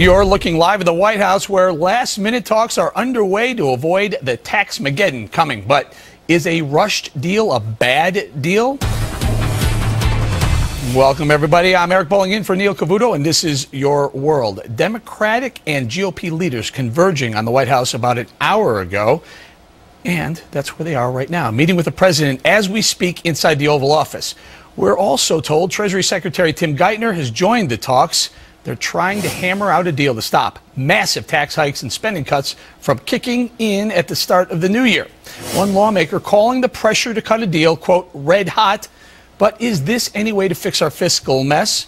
You're looking live at the White House, where last-minute talks are underway to avoid the tax-mageddon coming. But is a rushed deal a bad deal? Welcome, everybody. I'm Eric Boling in for Neil Cavuto, and this is Your World. Democratic and GOP leaders converging on the White House about an hour ago, and that's where they are right now, meeting with the president as we speak inside the Oval Office. We're also told Treasury Secretary Tim Geithner has joined the talks. They're trying to hammer out a deal to stop massive tax hikes and spending cuts from kicking in at the start of the new year. One lawmaker calling the pressure to cut a deal, quote, red hot. But is this any way to fix our fiscal mess?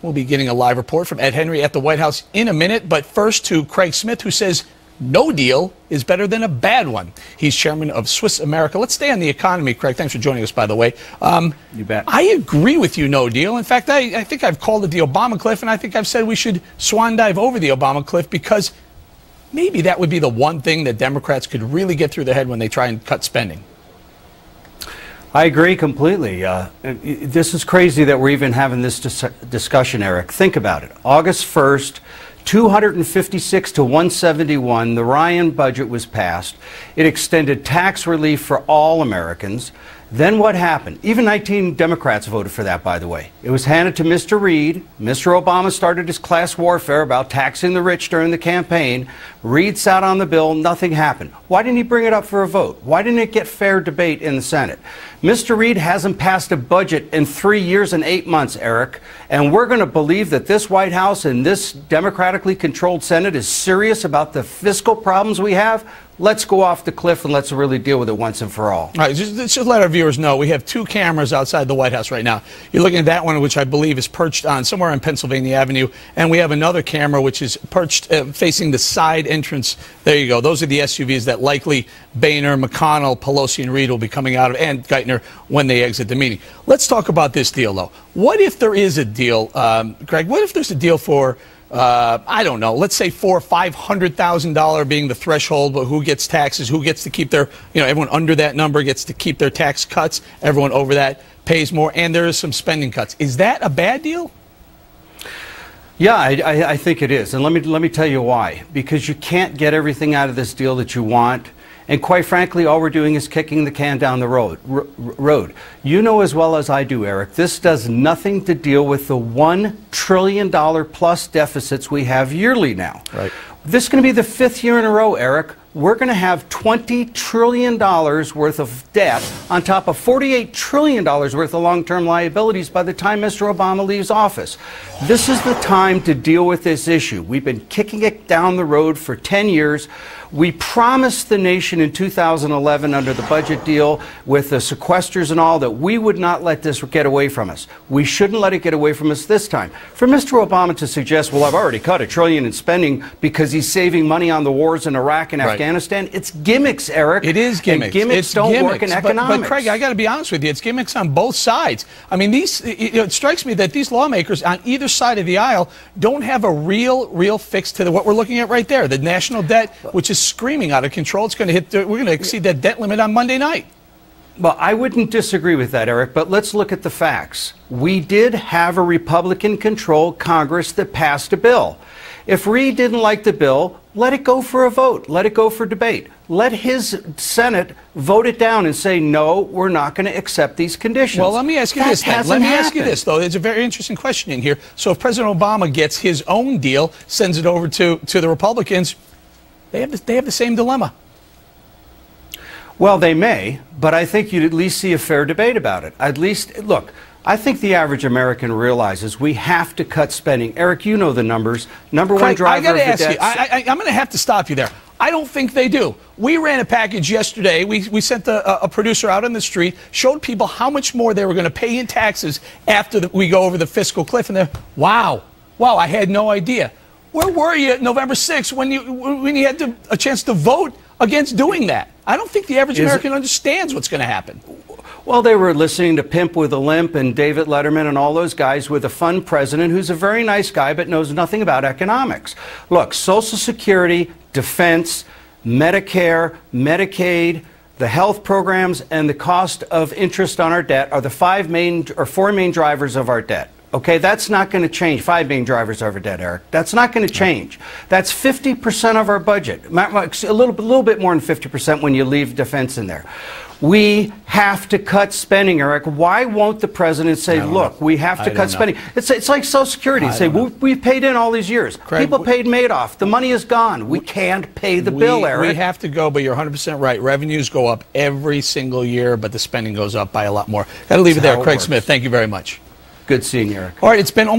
We'll be getting a live report from Ed Henry at the White House in a minute. But first to Craig Smith, who says no deal is better than a bad one. He's chairman of Swiss America. Let's stay on the economy, Craig. Thanks for joining us, by the way. You bet. I agree with you, no deal. In fact, I think I've called it the Obama cliff, and I think I've said we should swan dive over the Obama cliff because maybe that would be the one thing that Democrats could really get through their head when they try and cut spending. I agree completely. This is crazy that we're even having this discussion, Eric. Think about it. August 1st, 256 to 171, the Ryan budget was passed. It extended tax relief for all Americans. Then what happened? Even 19 Democrats voted for that, by the way. It was handed to Mr. Reid. Mr. Obama started his class warfare about taxing the rich during the campaign. Reid sat on the bill. Nothing happened. Why didn't he bring it up for a vote? Why didn't it get fair debate in the Senate? Mr. Reid hasn't passed a budget in 3 years and 8 months, Eric. And we're going to believe that this White House and this democratically controlled Senate is serious about the fiscal problems we have? Let's go off the cliff and let's really deal with it once and for all. All right, just let our viewers know, we have two cameras outside the White House right now. You're looking at that one, which I believe is perched on somewhere on Pennsylvania Avenue, and we have another camera which is perched facing the side entrance. There you go. Those are the SUVs that likely Boehner, McConnell, Pelosi, and Reid will be coming out of, and Geithner, when they exit the meeting. Let's talk about this deal, though. What if there is a deal, Greg? What if there's a deal for I don't know, let's say $400,000 or $500,000 being the threshold, but who gets taxes, who gets to keep their, everyone under that number gets to keep their tax cuts, everyone over that pays more, and there is some spending cuts. Is that a bad deal? Yeah, I think it is. And let me tell you why. Because you can't get everything out of this deal that you want. And quite frankly, all we're doing is kicking the can down the road. You know as well as I do, Eric, this does nothing to deal with the $1 trillion plus deficits we have yearly now. Right. This is going to be the 5th year in a row, Eric. We're going to have $20 trillion worth of debt on top of $48 trillion worth of long-term liabilities by the time Mr. Obama leaves office. This is the time to deal with this issue. We've been kicking it down the road for 10 years. We promised the nation in 2011 under the budget deal with the sequesters and all that we would not let this get away from us. We shouldn't let it get away from us this time. For Mr. Obama to suggest, well, I've already cut $1 trillion in spending because he's saving money on the wars in Iraq and Afghanistan, it's gimmicks, Eric. It is gimmicks. And gimmicks don't work in economics. But Craig, I got to be honest with you, it's gimmicks on both sides. I mean, it strikes me that these lawmakers on either side of the aisle don't have a real fix to what we're looking at right there. The national debt, which is screaming out of control. It's going to hit. We're going to exceed that debt limit on Monday night. Well, I wouldn't disagree with that, Eric, but let's look at the facts. We did have a Republican-controlled Congress that passed a bill. If Reid didn't like the bill, let it go for a vote. Let it go for debate. Let his Senate vote it down and say, no, we're not going to accept these conditions. Well, let me ask you this. Let me ask you this, though. It's a very interesting question in here. So if President Obama gets his own deal, sends it over to the Republicans, they have the same dilemma. Well, they may, but I think you'd at least see a fair debate about it. At least, look, I think the average American realizes we have to cut spending. Eric, you know the numbers. Number one driver of the debt. I got to ask you, I'm going to have to stop you there. I don't think they do. We ran a package yesterday. We sent a producer out on the street, showed people how much more they were going to pay in taxes after we go over the fiscal cliff. And they're, wow, I had no idea. Where were you November 6th when you had a chance to vote against doing that? I don't think the average American understands what's going to happen. Well, they were listening to Pimp with a Limp and David Letterman and all those guys with a fun president who's a very nice guy but knows nothing about economics. Look, Social Security, defense, Medicare, Medicaid, the health programs, and the cost of interest on our debt are the four main drivers of our debt. Okay, that's not going to change. 5 being drivers over dead, Eric. That's not going to change. That's 50% of our budget. A little bit more than 50% when you leave defense in there. We have to cut spending, Eric. Why won't the president say, look, we have to cut spending? It's like Social Security. Say, we've paid in all these years. Craig, people paid Madoff. The money is gone. We can't pay the bill, Eric. We have to go, but you're 100% right. Revenues go up every single year, but the spending goes up by a lot more. Got to leave it there. Craig Smith, thank you very much. Good seeing you, Eric. All right, it's been almost